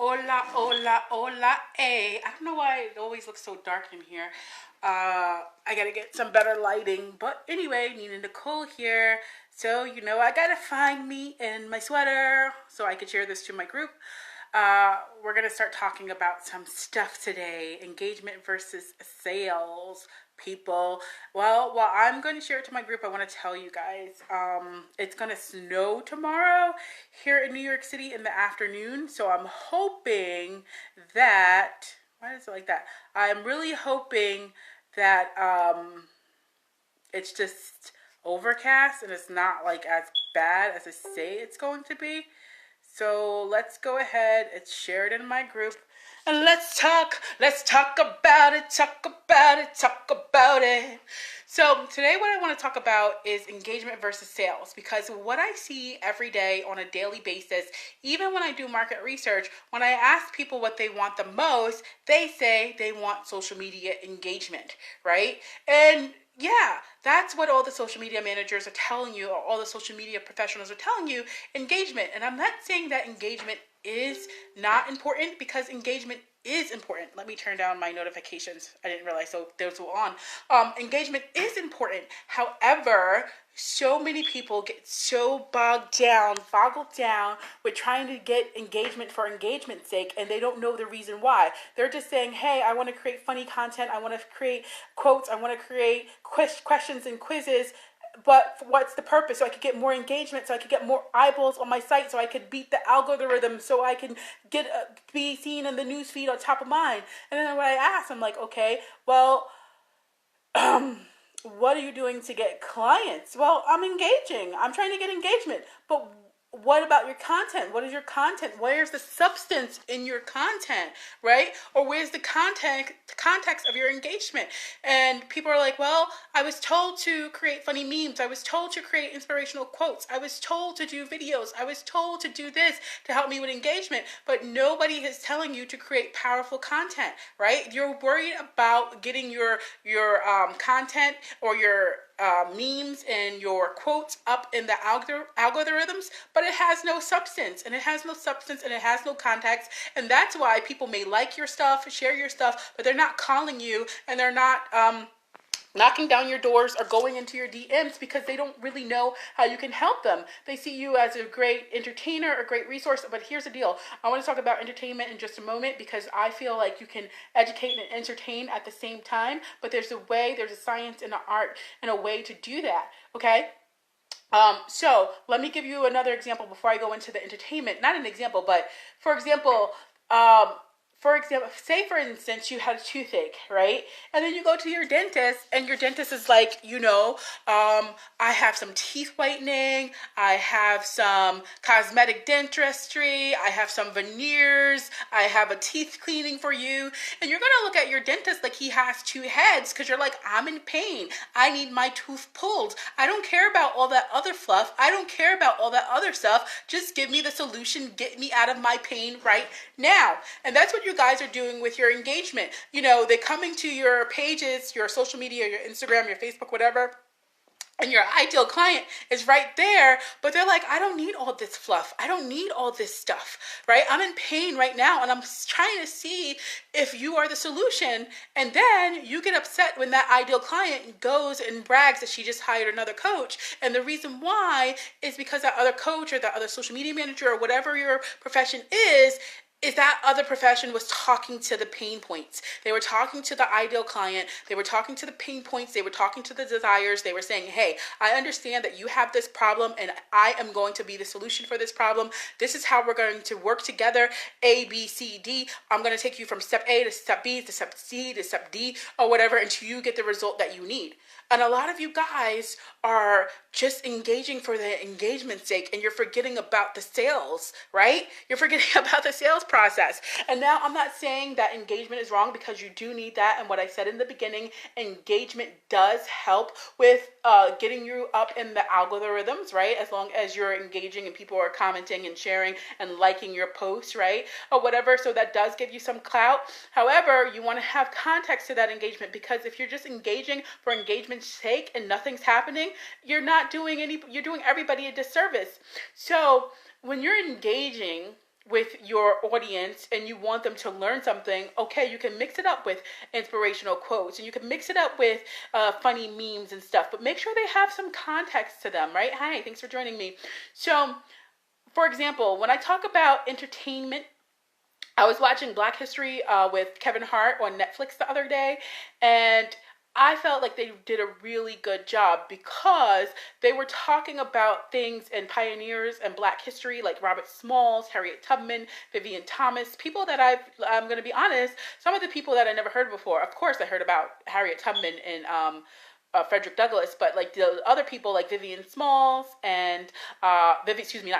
Hola, hola, hola, hey. I don't know why it always looks so dark in here. I gotta get some better lighting. But anyway, Nina Nicole here. So, I gotta find me in my sweater so I can share this to my group. We're gonna start talking about some stuff today. Engagement versus sales, people. Well, while I'm going to share it to my group, I want to tell you guys, it's gonna snow tomorrow here in New York City in the afternoon. So I'm hoping that, why is it like that? I'm really hoping that it's just overcast and it's not like as bad as I say it's going to be. So let's go ahead and share it in my group. And let's talk about it, talk about it, talk about it. So today what I want to talk about is engagement versus sales, because what I see every day on a daily basis, even when I do market research, when I ask people what they want the most, they say they want social media engagement, right? And yeah, that's what all the social media managers are telling you, or all the social media professionals are telling you, engagement. And I'm not saying that engagement is not important, because engagement is important. Let me turn down my notifications. I didn't realize so those were on. Engagement is important. However, so many people get so boggled down with trying to get engagement for engagement's sake, and they don't know the reason why. They're just saying, hey, I want to create funny content, I want to create quotes, I want to create questions and quizzes, but what's the purpose? So I could get more engagement, so I could get more eyeballs on my site, so I could beat the algorithm, so I can get be seen in the news feed on top of mind. And then when I ask, I'm like, okay, well, what are you doing to get clients? Well, I'm engaging. I'm trying to get engagement. But what about your content? What is your content? Where's the substance in your content, right? Or where's the context of your engagement? And people are like, well, I was told to create funny memes. I was told to create inspirational quotes. I was told to do videos. I was told to do this to help me with engagement. But nobody is telling you to create powerful content, right? You're worried about getting your content or your memes and your quotes up in the algorithms, but it has no substance, and it has no substance, and it has no context. And that's why people may like your stuff, share your stuff, but they're not calling you, and they're not knocking down your doors or going into your DMs, because they don't really know how you can help them. They see you as a great entertainer, a great resource. But here's the deal. I want to talk about entertainment in just a moment, because I feel like you can educate and entertain at the same time. But there's a science and an art and a way to do that. Okay? So let me give you another example before I go into the entertainment. Not an example, but um, say for instance, you had a toothache, right? And then you go to your dentist, and your dentist is like, I have some teeth whitening, I have some cosmetic dentistry, I have some veneers, I have a teeth cleaning for you. And you're gonna look at your dentist like he has two heads, because you're like, I'm in pain. I need my tooth pulled. I don't care about all that other fluff. I don't care about all that other stuff. Just give me the solution. Get me out of my pain right now. And that's what you guys are doing with your engagement. They're coming to your pages, your social media, your Instagram, your Facebook, whatever, and your ideal client is right there, but they're like, I don't need all this fluff. I don't need all this stuff, right? I'm in pain right now, and I'm trying to see if you are the solution. And then you get upset when that ideal client goes and brags that she just hired another coach. And the reason why is because that other coach or that other social media manager or whatever your profession is that other profession was talking to the pain points. They were talking to the ideal client. They were talking to the pain points. They were talking to the desires. They were saying, hey, I understand that you have this problem, and I am going to be the solution for this problem. This is how we're going to work together. A, B, C, D. I'm going to take you from step A to step B to step C to step D or whatever until you get the result that you need. And a lot of you guys are just engaging for the engagement's sake, and you're forgetting about the sales, right? You're forgetting about the sales process. And now I'm not saying that engagement is wrong, because you do need that. And what I said in the beginning, engagement does help with getting you up in the algorithms, right? As long as you're engaging and people are commenting and sharing and liking your posts, right? Or whatever. So that does give you some clout. However, you want to have context to that engagement, because if you're just engaging for engagement's sake and nothing's happening, you're doing everybody a disservice. So when you're engaging, with your audience and you want them to learn something, okay, you can mix it up with inspirational quotes and you can mix it up with funny memes and stuff, but make sure they have some context to them, right? Hi, thanks for joining me. So, for example, when I talk about entertainment, I was watching Black History with Kevin Hart on Netflix the other day, and I felt like they did a really good job because they were talking about things and pioneers and Black history like Robert Smalls, Harriet Tubman, Vivian Thomas, people that I'm going to be honest, some of the people that I never heard before. Of course, I heard about Harriet Tubman and Frederick Douglass, but like the other people like Vivian Smalls and not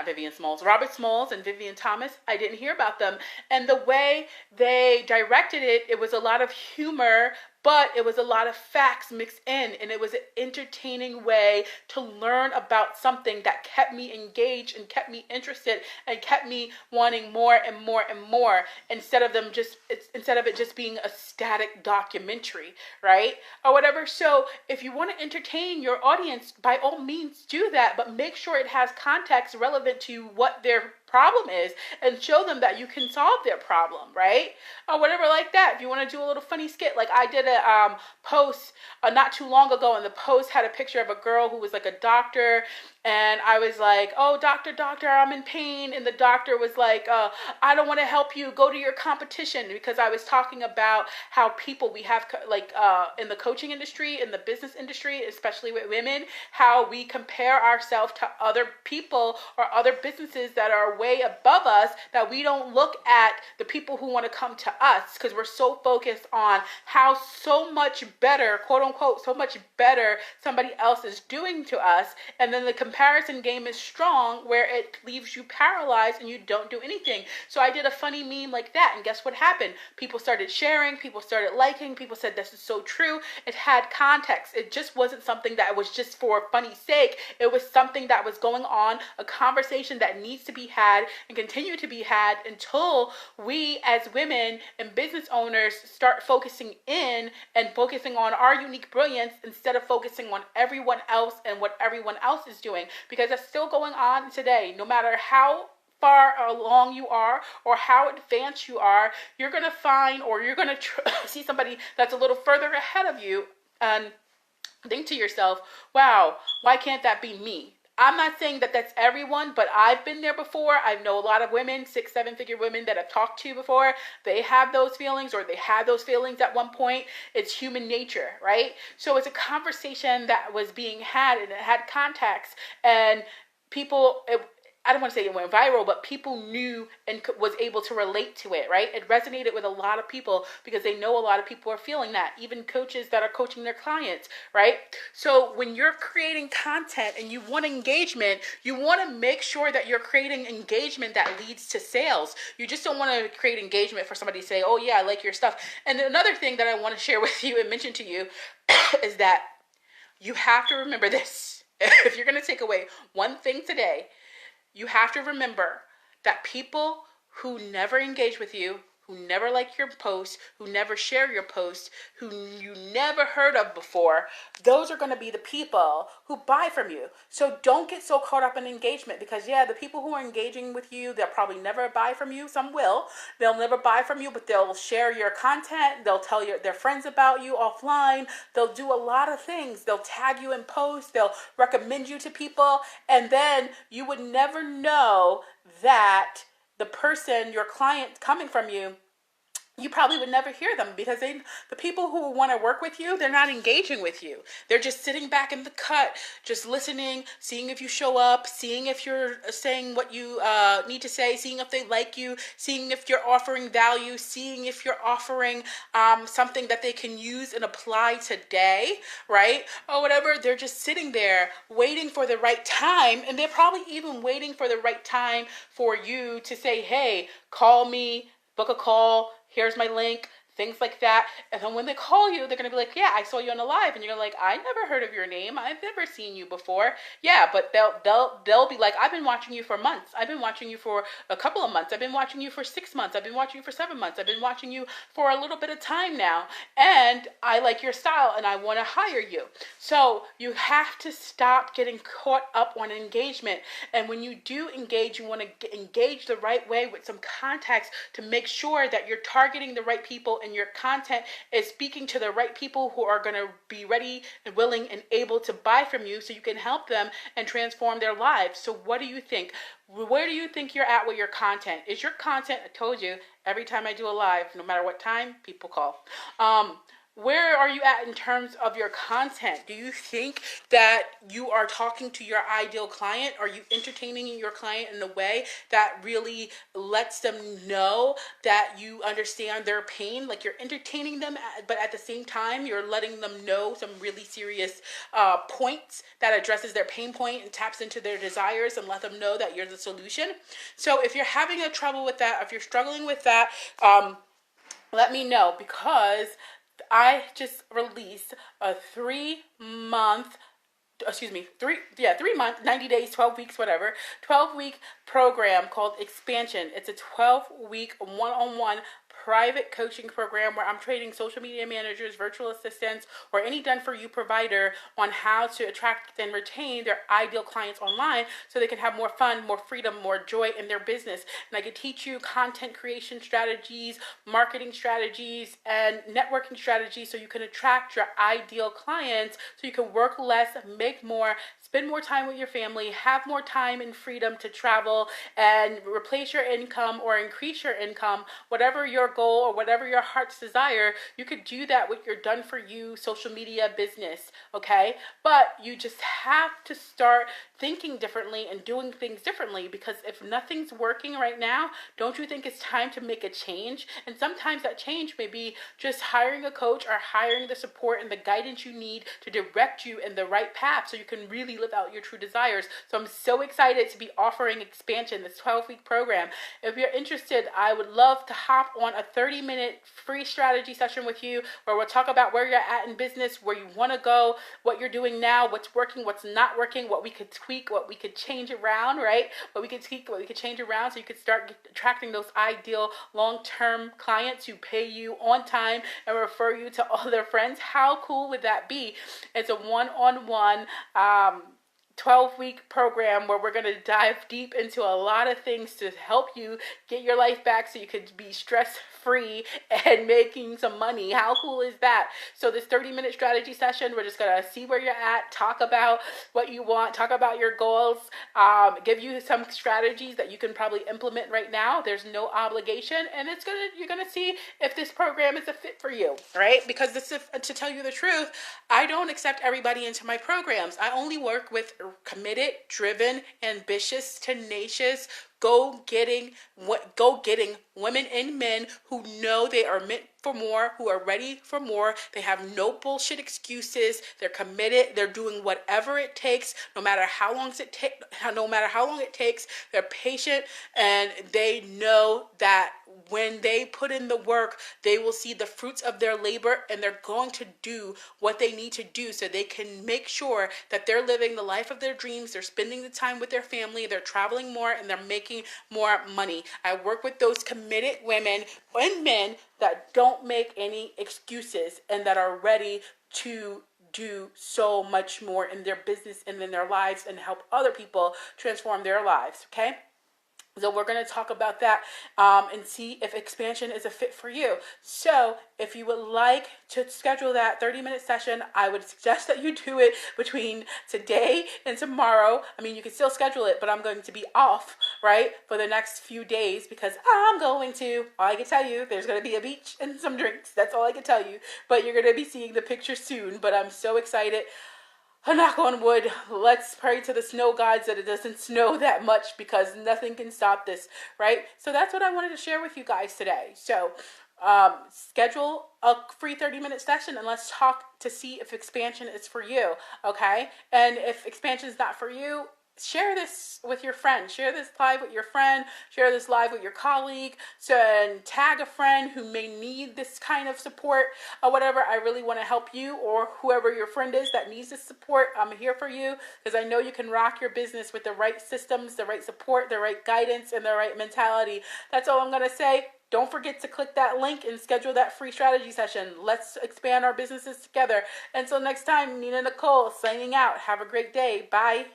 Vivian Smalls, Robert Smalls and Vivian Thomas, I didn't hear about them. And the way they directed it, it was a lot of humor, but it was a lot of facts mixed in, and it was an entertaining way to learn about something that kept me engaged and kept me interested and kept me wanting more and more and more, instead of it just being a static documentary, right? Or whatever. So if you want to entertain your audience, by all means do that, but make sure it has context relevant to what their problem is and show them that you can solve their problem, right? Or whatever like that. If you want to do a little funny skit, like I did a post not too long ago, and the post had a picture of a girl who was like a doctor, and I was like, oh, doctor, I'm in pain, and the doctor was like, I don't want to help you, go to your competition, because I was talking about how people we have in the coaching industry, in the business industry, especially with women, how we compare ourselves to other people or other businesses that are way above us, that we don't look at the people who want to come to us, because we're so focused on how so much better, quote unquote, so much better somebody else is doing to us. And then the comparison game is strong, where it leaves you paralyzed and you don't do anything. So I did a funny meme like that, and guess what happened? People started sharing, people started liking, people said this is so true. It had context. It just wasn't something that was just for funny sake. It was something that was going on, a conversation that needs to be had and continue to be had until we as women and business owners start focusing in and focusing on our unique brilliance instead of focusing on everyone else and what everyone else is doing, because that's still going on today. No matter how far along you are or how advanced you are, you're going to find, or you're going to see somebody that's a little further ahead of you and think to yourself, wow, why can't that be me? I'm not saying that that's everyone, but I've been there before. I know a lot of women, 6-7-figure women that I've talked to before. They have those feelings, or they had those feelings at one point. It's human nature, right? So it's a conversation that was being had, and it had context, and I don't want to say it went viral, but people knew and was able to relate to it, right? It resonated with a lot of people because they know a lot of people are feeling that, even coaches that are coaching their clients, right? So when you're creating content and you want engagement, you want to make sure that you're creating engagement that leads to sales. You just don't want to create engagement for somebody to say, oh yeah, I like your stuff. And another thing that I want to share with you and mention to you is that you have to remember this. If you're going to take away one thing today, you have to remember that people who never engage with you, who never like your posts, who never share your posts, who you never heard of before, those are going to be the people who buy from you. So don't get so caught up in engagement, because the people who are engaging with you, they'll probably never buy from you. Some will. They'll never buy from you, but they'll share your content. They'll tell their friends about you offline. They'll do a lot of things. They'll tag you in posts. They'll recommend you to people. And then you would never know that the person, your client coming from you, you probably would never hear them, because the people who want to work with you, they're not engaging with you. They're just sitting back in the cut, just listening, seeing if you show up, seeing if you're saying what you need to say, seeing if they like you, seeing if you're offering value, seeing if you're offering something that they can use and apply today, right? Or whatever. They're just sitting there waiting for the right time, and they're probably even waiting for the right time for you to say, hey, call me, book a call, here's my link, things like that. And then when they call you, they're going to be like, yeah, I saw you on the live. And you're like, I never heard of your name. I've never seen you before. Yeah, but they'll be like, I've been watching you for months. I've been watching you for a couple of months. I've been watching you for 6 months. I've been watching you for 7 months. I've been watching you for a little bit of time now. And I like your style and I want to hire you. So you have to stop getting caught up on engagement. And when you do engage, you want to engage the right way with some context to make sure that you're targeting the right people and your content is speaking to the right people who are going to be ready and willing and able to buy from you so you can help them and transform their lives. So what do you think? Where do you think you're at with your content? Is your content, I told you, every time I do a live, no matter what time, people call. Where are you at in terms of your content? Do you think that you are talking to your ideal client? Are you entertaining your client in a way that really lets them know that you understand their pain? Like you're entertaining them, but at the same time, you're letting them know some really serious points that addresses their pain point and taps into their desires and let them know that you're the solution. So if you're having a trouble with that, if you're struggling with that, let me know, because I just released a 3-month, 3 month, 90 days, 12 weeks, whatever, 12-week program called Expansion. It's a 12-week one-on-one private coaching program where I'm training social media managers, virtual assistants, or any done-for-you provider on how to attract and retain their ideal clients online so they can have more fun, more freedom, more joy in their business. And I can teach you content creation strategies, marketing strategies, and networking strategies so you can attract your ideal clients so you can work less, make more, spend more time with your family, have more time and freedom to travel, and replace your income or increase your income, whatever your goal or whatever your heart's desire. You could do that with your done for you social media business, okay? But you just have to start thinking differently and doing things differently, because if nothing's working right now, don't you think it's time to make a change? And sometimes that change may be just hiring a coach or hiring the support and the guidance you need to direct you in the right path so you can really live out your true desires. So I'm so excited to be offering Expansion, this 12-week program. If you're interested, I would love to hop on a 30-minute free strategy session with you where we'll talk about where you're at in business, where you want to go, what you're doing now, what's working, what's not working, what we could tweak, what we could change around, right? What we could tweak, what we could change around so you could start attracting those ideal long-term clients who pay you on time and refer you to all their friends. How cool would that be? It's a one-on-one 12-week program where we're going to dive deep into a lot of things to help you get your life back so you could be stress-free and making some money. How cool is that? So this 30-minute strategy session, we're just going to see where you're at, talk about what you want, talk about your goals, give you some strategies that you can probably implement right now. There's no obligation, and you're going to see if this program is a fit for you, right? Because to tell you the truth, I don't accept everybody into my programs. I only work with committed, driven, ambitious, tenacious, go-getting women and men who know they are meant for more, who are ready for more. They have no bullshit excuses. They're committed. They're doing whatever it takes, no matter how long it takes. They're patient, and they know that when they put in the work, they will see the fruits of their labor, and they're going to do what they need to do so they can make sure that they're living the life of their dreams. They're spending the time with their family. They're traveling more, and they're making more money. I work with those committed women and men that don't make any excuses and that are ready to do so much more in their business and in their lives and help other people transform their lives, okay? So we're going to talk about that and see if Expansion is a fit for you. So if you would like to schedule that 30-minute session, I would suggest that you do it between today and tomorrow. I mean, you can still schedule it, but I'm going to be off, right, for the next few days because all I can tell you, there's going to be a beach and some drinks. That's all I can tell you. But you're going to be seeing the picture soon. But I'm so excited. Knock on wood, let's pray to the snow gods that it doesn't snow that much because nothing can stop this, right? So that's what I wanted to share with you guys today. So schedule a free 30-minute session and let's talk to see if Expansion is for you, okay? And if Expansion is not for you, share this with your friend. Share this live with your friend. Share this live with your colleague. So, and tag a friend who may need this kind of support or whatever. I really want to help you, or whoever your friend is that needs this support. I'm here for you because I know you can rock your business with the right systems, the right support, the right guidance, and the right mentality. That's all I'm going to say. Don't forget to click that link and schedule that free strategy session. Let's expand our businesses together. Until next time, Nina Nicole signing out. Have a great day. Bye.